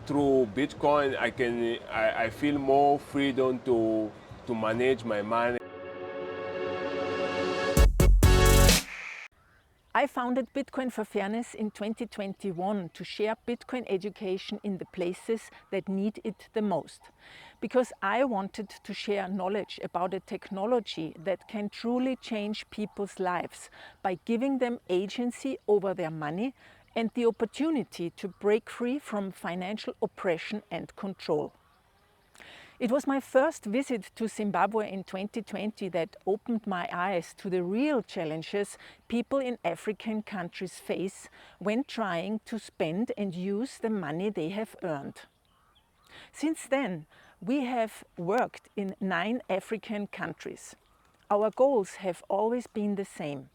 through Bitcoin, I feel more freedom to manage my money. I founded Bitcoin for Fairness in 2021 to share Bitcoin education in the places that need it the most. Because I wanted to share knowledge about a technology that can truly change people's lives by giving them agency over their money and the opportunity to break free from financial oppression and control. It was my first visit to Zimbabwe in 2020 that opened my eyes to the real challenges people in African countries face when trying to spend and use the money they have earned. Since then, we have worked in 9 African countries. Our goals have always been the same: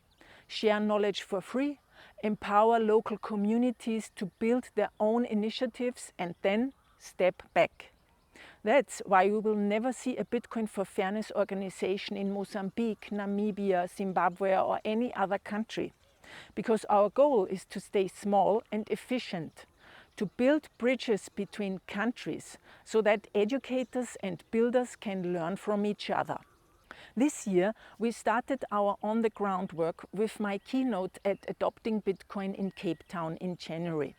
share knowledge for free, empower local communities to build their own initiatives, and then step back. That's why we will never see a Bitcoin for Fairness organization in Mozambique, Namibia, Zimbabwe, or any other country. Because our goal is to stay small and efficient, to build bridges between countries so that educators and builders can learn from each other. This year, we started our on-the-ground work with my keynote at Adopting Bitcoin in Cape Town in January.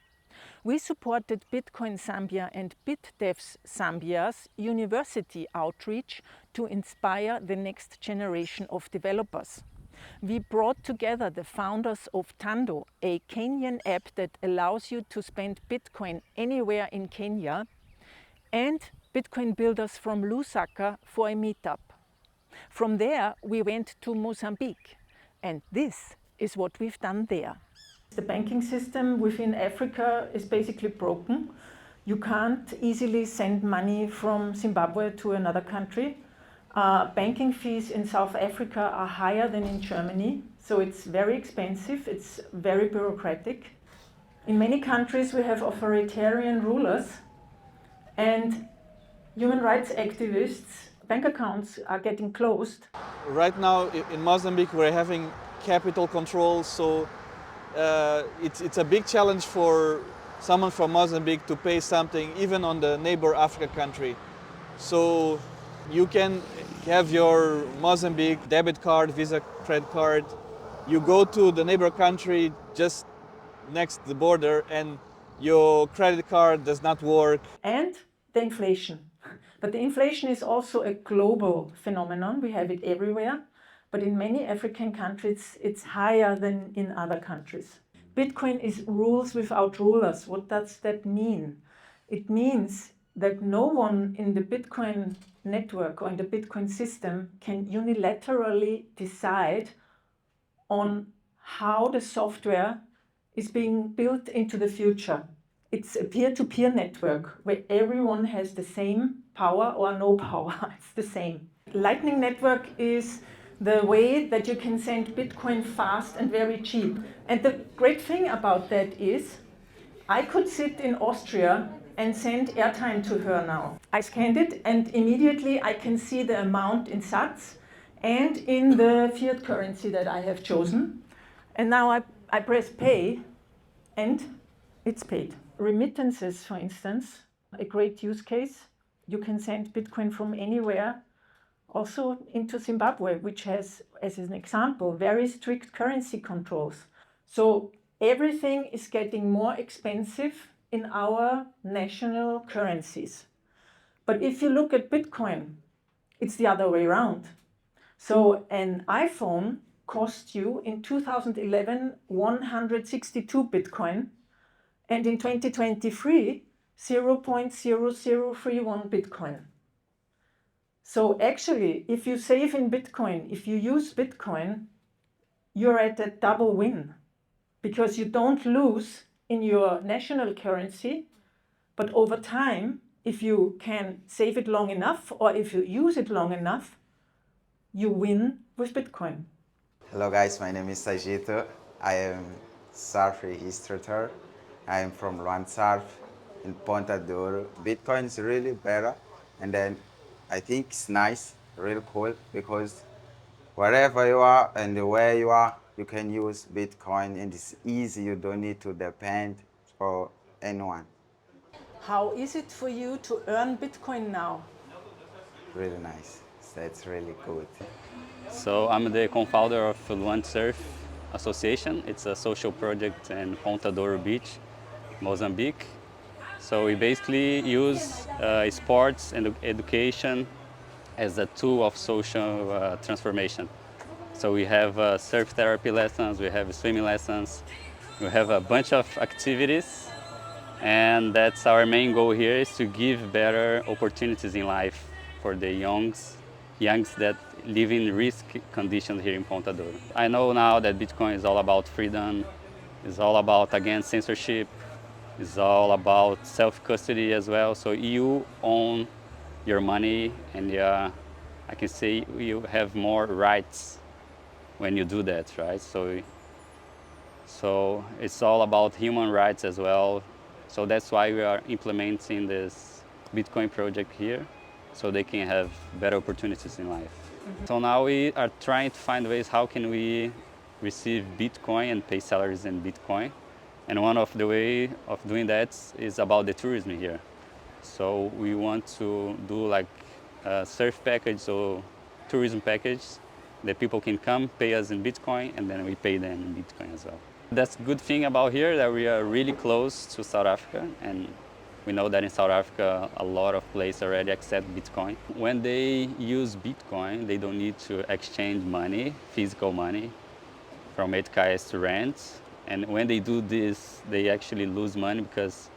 We supported Bitcoin Zambia and BitDevs Zambia's university outreach to inspire the next generation of developers. We brought together the founders of Tando, a Kenyan app that allows you to spend Bitcoin anywhere in Kenya, and Bitcoin builders from Lusaka for a meetup. From there, we went to Mozambique, and this is what we've done there. The banking system within Africa is basically broken. You can't easily send money from Zimbabwe to another country. Banking fees in South Africa are higher than in Germany, so it's very expensive, it's very bureaucratic. In many countries we have authoritarian rulers and human rights activists. Bank accounts are getting closed. Right now in Mozambique we're having capital control, so it's a big challenge for someone from Mozambique to pay something even on the neighbor Africa country. So you can have your Mozambique debit card, Visa credit card, you go to the neighbor country just next the border and your credit card does not work. And the inflation. But the inflation is also a global phenomenon. We have it everywhere. But in many African countries, it's higher than in other countries. Bitcoin is rules without rulers. What does that mean? It means that no one in the Bitcoin network or in the Bitcoin system can unilaterally decide on how the software is being built into the future. It's a peer-to-peer network where everyone has the same power or no power. It's the same. Lightning Network is the way that you can send Bitcoin fast and very cheap. And the great thing about that is I could sit in Austria and send airtime to her now. I scanned it and immediately I can see the amount in sats and in the fiat currency that I have chosen. And now I press pay and it's paid. Remittances, for instance, a great use case. You can send Bitcoin from anywhere, also into Zimbabwe, which has, as an example, very strict currency controls. So everything is getting more expensive in our national currencies. But if you look at Bitcoin, it's the other way around. So an iPhone cost you in 2011 162 Bitcoin, and in 2023 0.0031 Bitcoin. So actually, if you save in Bitcoin, if you use Bitcoin, you're at a double win, because you don't lose in your national currency, but over time, if you can save it long enough or if you use it long enough, you win with Bitcoin. Hello guys, my name is Sajito. I am surf instructor. I am from Surf in Ponta de Ouro. Bitcoin is really better, and then I think it's nice, really cool, because wherever you are and where you are, you can use Bitcoin, and it's easy. You don't need to depend for anyone. How is it for you to earn Bitcoin now? Really nice. That's really good. So I'm the co-founder of Luan Surf Association. It's a social project in Ponta do Ouro Beach, Mozambique. So we basically use sports and education as a tool of social transformation. So we have surf therapy lessons, we have swimming lessons, we have a bunch of activities, and that's our main goal here, is to give better opportunities in life for the youngs that live in risk conditions here in Ponta do Ouro. I know now that Bitcoin is all about freedom, it's all about, against censorship, it's all about self-custody as well. So you own your money, and I can say you have more rights when you do that, right? So it's all about human rights as well. So that's why we are implementing this Bitcoin project here, so they can have better opportunities in life. So now we are trying to find ways how can we receive Bitcoin and pay salaries in Bitcoin. And one of the way of doing that is about the tourism here. So we want to do like a surf package or tourism package that people can come, pay us in Bitcoin, and then we pay them in Bitcoin as well. That's the good thing about here, that we are really close to South Africa, and we know that in South Africa a lot of places already accept Bitcoin. When they use Bitcoin, they don't need to exchange money, physical money, from 8Ks to rand. And when they do this, they actually lose money because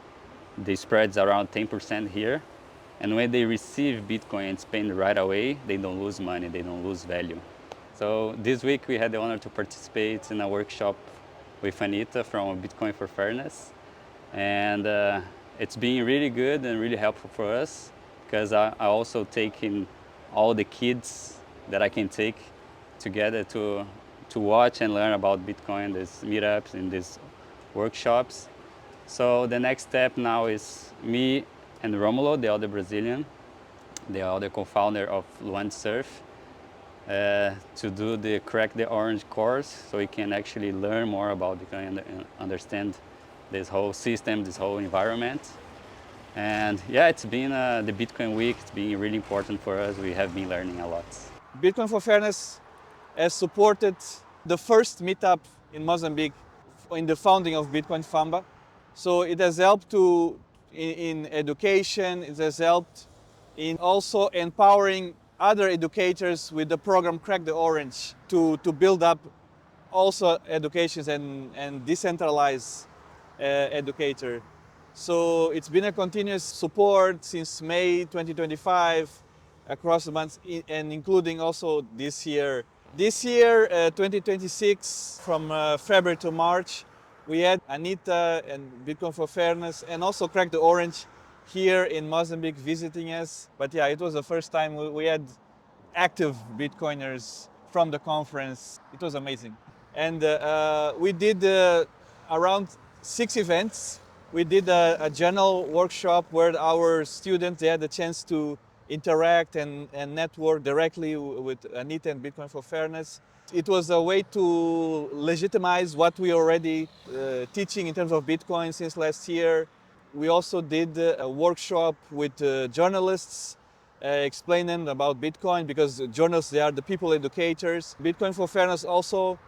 the spread's around 10% here. And when they receive Bitcoin and spend right away, they don't lose money, they don't lose value. So this week we had the honor to participate in a workshop with Anita from Bitcoin for Fairness. And it's been really good and really helpful for us, because I also taking all the kids that I can take together to watch and learn about Bitcoin, these meetups and these workshops. So the next step now is me and Romulo, the other Brazilian, the other co-founder of Luan Surf, to do the Crack the Orange course, so we can actually learn more about Bitcoin and understand this whole system, this whole environment. And yeah, it's been the Bitcoin week. It's been really important for us. We have been learning a lot. Bitcoin for Fairness has supported the first meetup in Mozambique in the founding of Bitcoin Famba. So it has helped in education, it has helped in also empowering other educators with the program Crack the Orange to build up also educations and decentralize educator. So it's been a continuous support since May 2025 across the months, and including also this year. This year, 2026, from February to March, we had Anita and Bitcoin for Fairness and also Crack the Orange here in Mozambique visiting us. But yeah, it was the first time we had active Bitcoiners from the conference. It was amazing. And we did around 6 events. We did a general workshop where our students, they had the chance to interact and network directly with Anita and Bitcoin for Fairness. It was a way to legitimize what we already teaching in terms of Bitcoin since last year. We also did a workshop with journalists, explain them about Bitcoin, because journalists, they are the people educators. Bitcoin for Fairness also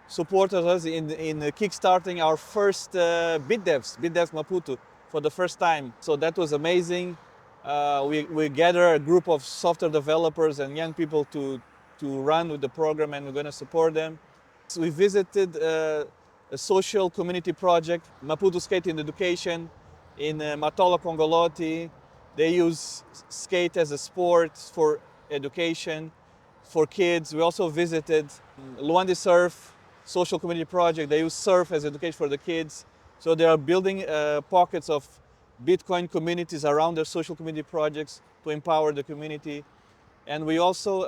supported us in kickstarting our first BitDevs Maputo for the first time. So that was amazing. We gather a group of software developers and young people to run with the program, and we're going to support them. So we visited a social community project, Maputo Skate in Education, in Matola Congoloti. They use skate as a sport for education for kids. We also visited Luande Surf social community project. They use surf as education for the kids. So they are building pockets of Bitcoin communities around their social community projects to empower the community. And we also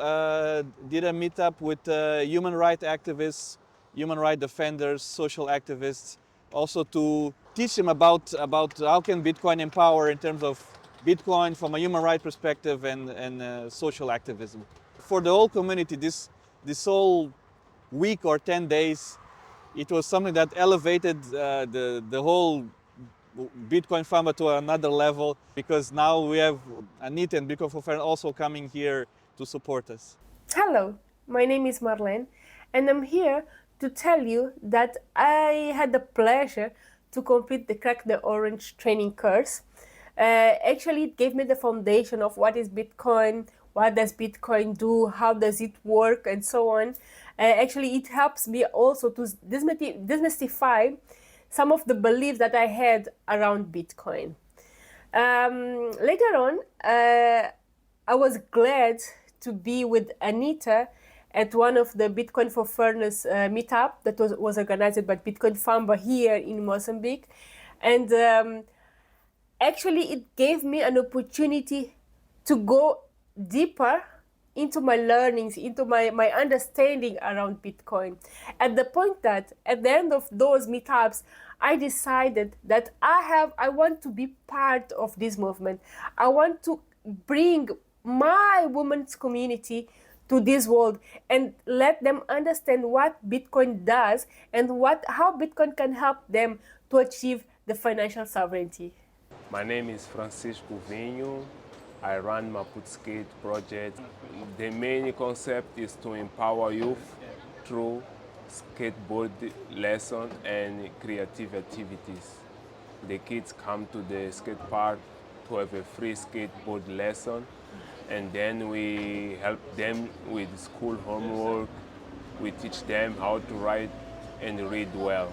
did a meetup with human rights activists, human rights defenders, social activists, also to teach them about how can Bitcoin empower in terms of Bitcoin from a human rights perspective and social activism. For the whole community, this whole week or 10 days, it was something that elevated the whole Bitcoin Famba to another level, because now we have Anita and Bitcoin for Fairness also coming here to support us. Hello, my name is Marlene, and I'm here to tell you that I had the pleasure to complete the Crack the Orange training course. Actually, it gave me the foundation of what is Bitcoin, what does Bitcoin do, how does it work, and so on. Actually, it helps me also to demystify some of the beliefs that I had around Bitcoin. Later on, I was glad to be with Anita at one of the Bitcoin for Fairness meetup that was organized by Bitcoin Famba here in Mozambique. And actually, it gave me an opportunity to go deeper into my learnings, into my understanding around Bitcoin. At the point that at the end of those meetups, I decided that I want to be part of this movement. I want to bring my women's community to this world and let them understand what Bitcoin does and how Bitcoin can help them to achieve the financial sovereignty. My name is Francisco Vinho. I run Maputo Skate project. The main concept is to empower youth through skateboard lesson and creative activities. The kids come to the skate park to have a free skateboard lesson, and then we help them with school homework. We teach them how to write and read well.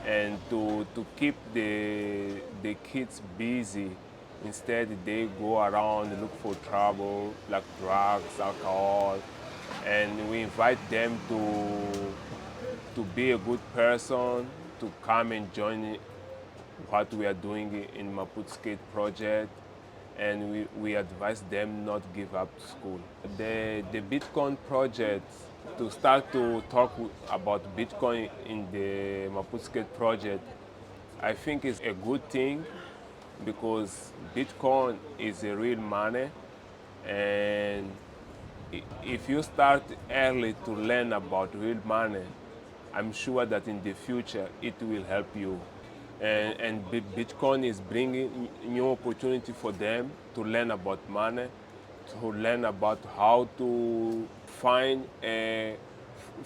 And to keep the kids busy, instead they go around and look for trouble like drugs, alcohol, and we invite them to be a good person, to come and join what we are doing in Maputo Skate project, and we advise them not give up school. The Bitcoin project, to start to talk about Bitcoin in the Maputo Skate project, I think is a good thing because Bitcoin is a real money, and if you start early to learn about real money, I'm sure that in the future it will help you. And Bitcoin is bringing new opportunity for them to learn about money, to learn about how to find a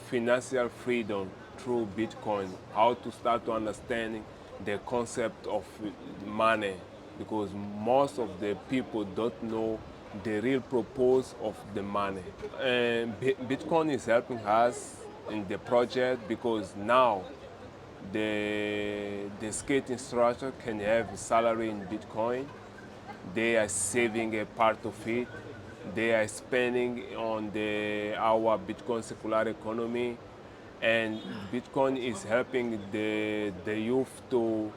financial freedom through Bitcoin, how to start to understanding the concept of money, because most of the people don't know the real purpose of the money. And Bitcoin is helping us in the project because now the skate instructor can have a salary in Bitcoin. They are saving a part of it. They are spending on our Bitcoin circular economy, and Bitcoin is helping the youth to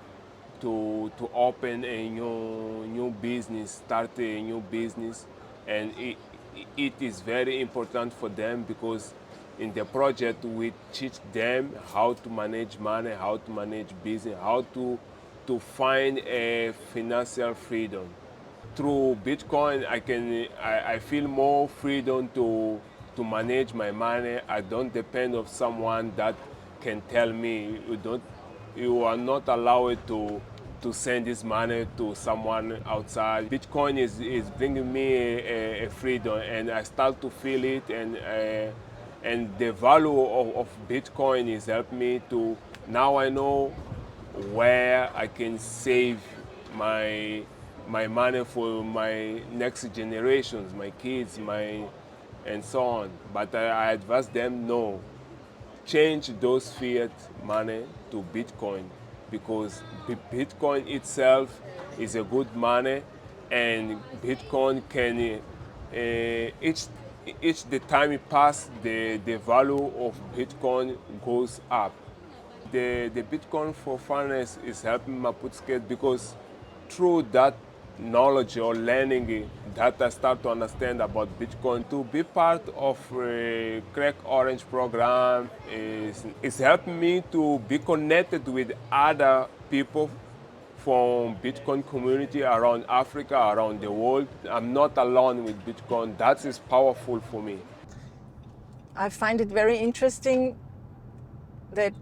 open a new business, start a new business, and it is very important for them because in the project we teach them how to manage money, how to manage business, how to find a financial freedom. Through Bitcoin, I feel more freedom to manage my money. I don't depend on someone that can tell me you are not allowed to send this money to someone outside. Bitcoin is bringing me a freedom, and I start to feel it, and the value of Bitcoin is helping me to, now I know where I can save my money for my next generations, my kids, and so on. But I advise them, no, change those fiat money to Bitcoin, because Bitcoin itself is a good money, and Bitcoin can each the time it passes, the value of Bitcoin goes up. The Bitcoin for Fairness is helping Maputo Skate because through that knowledge or learning that I start to understand about Bitcoin, to be part of a Crack Orange program is helping me to be connected with other people from Bitcoin community around Africa, around the world. I'm not alone with Bitcoin. That is powerful for me. I find it very interesting that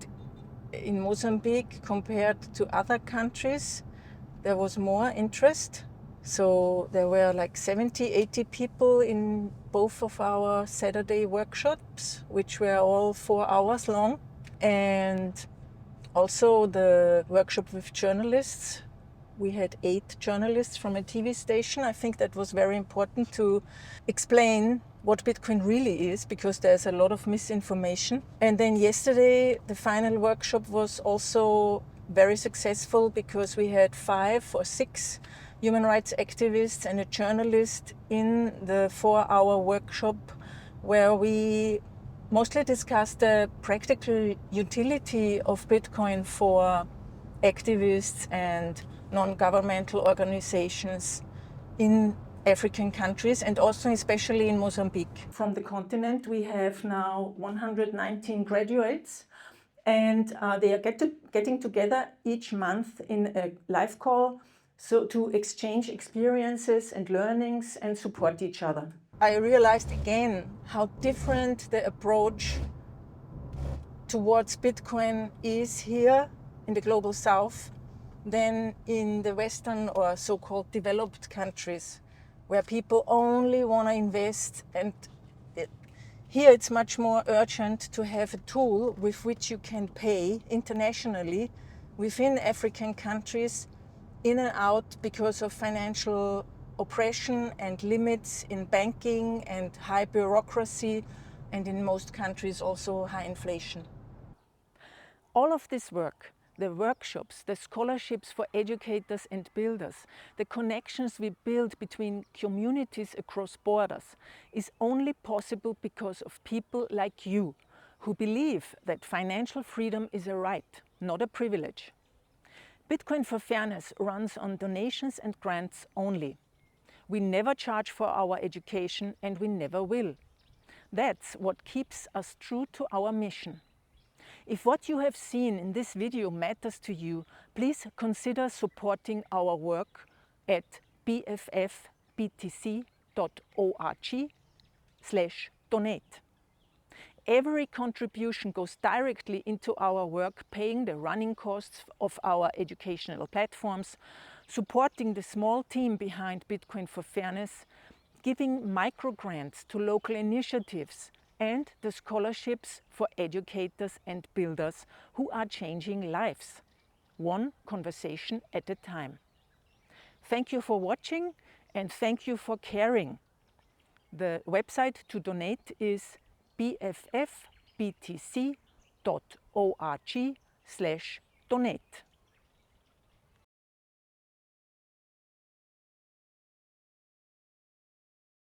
in Mozambique, compared to other countries, there was more interest. So there were like 70, 80 people in both of our Saturday workshops, which were all 4 hours long. And also the workshop with journalists. We had 8 journalists from a TV station. I think that was very important to explain what Bitcoin really is, because there's a lot of misinformation. And then yesterday, the final workshop was also very successful because we had 5 or 6 human rights activists and a journalist in the 4-hour workshop, where we mostly discussed the practical utility of Bitcoin for activists and non-governmental organizations in African countries, and also especially in Mozambique. From the continent, we have now 119 graduates, and they are getting together each month in a live call, so to exchange experiences and learnings and support each other. I realized again how different the approach towards Bitcoin is here in the global south than in the Western or so-called developed countries, where people only want to invest. And here it's much more urgent to have a tool with which you can pay internationally within African countries, in and out, because of financial oppression and limits in banking and high bureaucracy, and in most countries also high inflation. All of this work, the workshops, the scholarships for educators and builders, the connections we build between communities across borders, is only possible because of people like you, who believe that financial freedom is a right, not a privilege. Bitcoin for Fairness runs on donations and grants only. We never charge for our education, and we never will. That's what keeps us true to our mission. If what you have seen in this video matters to you, please consider supporting our work at bffbtc.org/donate. Every contribution goes directly into our work, paying the running costs of our educational platforms, supporting the small team behind Bitcoin for Fairness, giving microgrants to local initiatives, and the scholarships for educators and builders who are changing lives, one conversation at a time. Thank you for watching, and thank you for caring. The website to donate is bffbtc.org/donate.